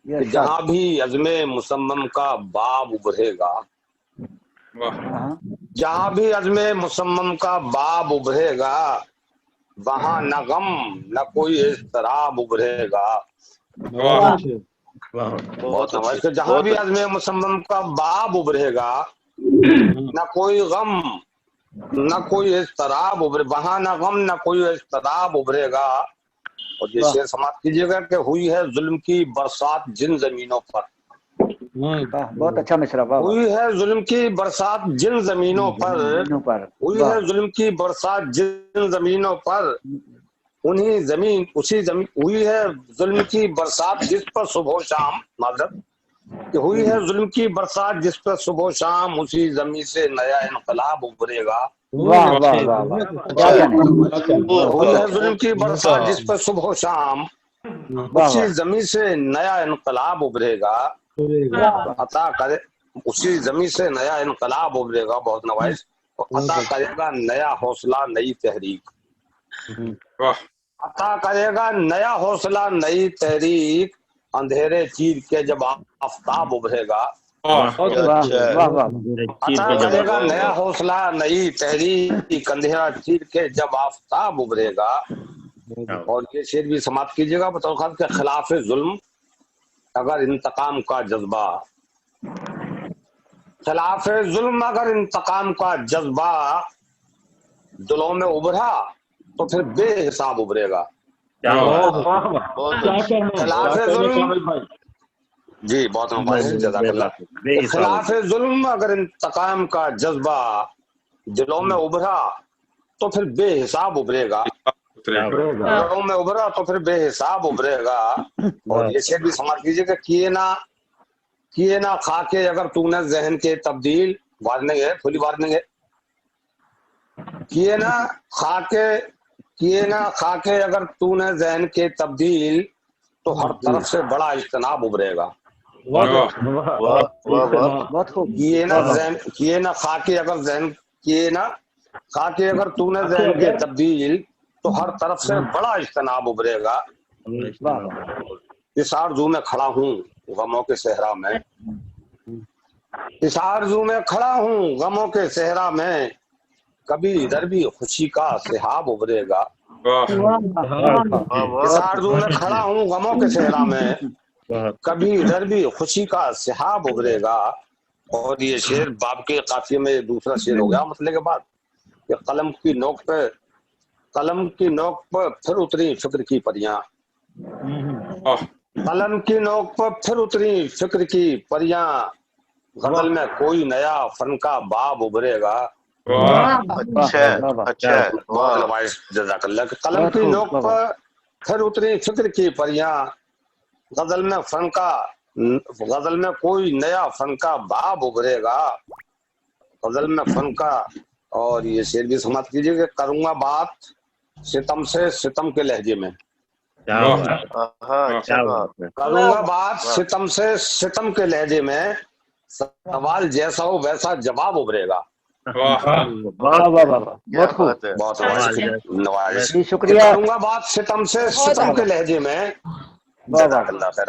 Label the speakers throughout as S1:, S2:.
S1: کہ جہاں بھی عزم مصمم کا باب ابھرے گا، جہاں بھی عزم مصمم کا باب ابھرے گا، وہاں نہ غم نہ کوئی اضطراب ابھرے گا۔ بہت نواز کہ جہاں بھی عزم مصمم کا باب ابھرے گا، نہ کوئی غم نہ کوئی اضطراب ابھرے، وہاں نہ غم نہ کوئی اضطراب ابھرے گا۔ اور یہ شعر سماعت کیجیے گا کہ ہوئی ہے ظلم کی برسات جن زمینوں پر،
S2: بہت اچھا مصرع، واہ واہ۔
S1: ہوئی ہے ظلم کی برسات جن زمینوں پر، ہوئی ہے ظلم کی برسات جن زمینوں پر، انہی زمین اسی زمین، ہوئی ہے ظلم کی برسات جس پر صبح و شام، معذرت کہ ہوئی ہے ظلم کی برسات جس پر صبح و شام، اسی زمین سے نیا انقلاب ابھرے گا۔
S2: واہ واہ واہ واہ، کیا کہنے،
S1: ہوئی ہے ظلم کی برسات جس پر صبح و شام،
S2: واہ
S1: اسی
S2: واہ،
S1: زمین سے نیا انقلاب ابھرے گا۔ عطا کرے اسی زمین سے نیا انقلاب ابھرے گا، بہت نوائز، عطا کرے گا نیا حوصلہ نئی تحریک، عطا کرے گا نیا حوصلہ نئی تحریک، اندھیرے چیر کے جب آفتاب ابھرے گا۔
S2: واہ واہ،
S1: عطا کرے گا نیا حوصلہ نئی تحریک، اندھیرا چیر کے جب آفتاب ابھرے گا۔ اور یہ شعر بھی سماعت کیجیے گا بطور خاص کے خلاف ظلم اگر انتقام کا جذبہ، خلاف ظلم اگر انتقام کا جذبہ دلوں میں ابھرا تو پھر بے حساب ابھرے گا۔ خلاف ظلم، جی بہت مبارک، جزاک اللہ۔ خلاف ظلم اگر انتقام کا جذبہ دلوں میں ابھرا تو پھر بے حساب ابھرے گا، دلوں میں ابھرا تو پھر بے حساب ابھرے گا۔ اور یہ شعر بھی سماعت کیجیے کہ کیے نہ خاکے اگر تو نے ذہن کے تبدیل، وارننگ ہے، کھلی وارننگ ہے، کیے نہ خاکے اگر تو نے ذہن کے تبدیل، تو ہر طرف سے بڑا اجتناب ابھرے گا۔
S2: بہت خوب،
S1: کیے نہ خاکے اگر تو نے ذہن کے تبدیل، تو ہر طرف سے بڑا اجتناب ابھرے گا۔ اس آرزو میں کھڑا ہوں غموں کے صحرا میں، اس آرزو میں کھڑا ہوں غموں کے صحرا میں، کبھی ادھر بھی خوشی کا سحاب ابھرے گا۔ اس آرزو میں کھڑا ہوں غموں کے صحرا میں، کبھی ادھر بھی خوشی کا سحاب ابھرے گا۔ اور یہ شعر باب کے قافیے میں دوسرا شعر ہو گیا مسئلے کے بعد کہ قلم کی نوک پر پھر اتری فکر کی پریاں، قلم کی نوک پر پھر اتری فکر کی پریاں، غزل میں کوئی نیا فن کا باب ابھرے گا۔ جزاک اللہ۔ کہ قلم کی نوک پر پھر اتری فکر کی پریاں، غزل میں کوئی نیا فن کا باب ابھرے گا، غزل میں فن کا۔ اور یہ شعر بھی سماعت کیجیے کہ کروں گا بات ستم سے ستم کے لہجے میں، کروں گا بات ستم سے ستم کے لہجے میں، سوال جیسا ہو ویسا جواب ابھرے گا۔
S2: بہت خوب،
S1: بہت نوازش،
S2: شکریہ،
S1: کروں گا بات ستم سے ستم کے لہجے میں، جزاک اللہ خیر،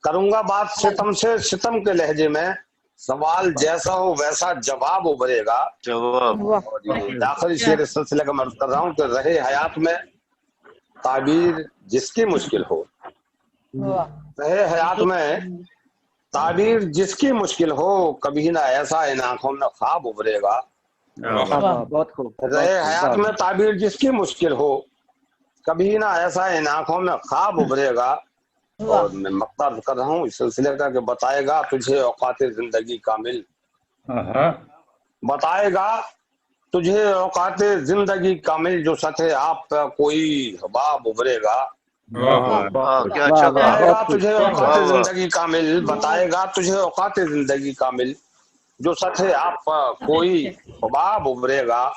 S1: کروں گا بات ستم سے ستم کے لہجے میں، سوال جیسا ہو ویسا جواب ابھرے گا۔ اور یہ آخری شعر اس سلسلے کا میں عرض کر رہا ہوں کہ رہے حیات میں تعبیر جس کی مشکل ہو، رہے حیات میں تعبیر جس کی مشکل ہو، کبھی نہ ایسا ان آنکھوں میں خواب ابھرے گا۔
S2: بہت خوب،
S1: رہے حیات میں تعبیر جس کی مشکل ہو، کبھی نہ ایسا ان آنکھوں میں خواب ابھرے گا۔ اور میں مقصد کر رہا ہوں اس سلسلے کا کہ بتائے گا تجھے اوقات زندگی کامل، بتائے گا تجھے اوقات زندگی کامل، جو سطح آپ پہ کوئی حباب ابھرے گا۔ بتائے گا تجھے اوقات زندگی کامل، بتائے گا تجھے اوقات زندگی کامل، جو سطح آپ پہ کوئی حباب ابھرے گا۔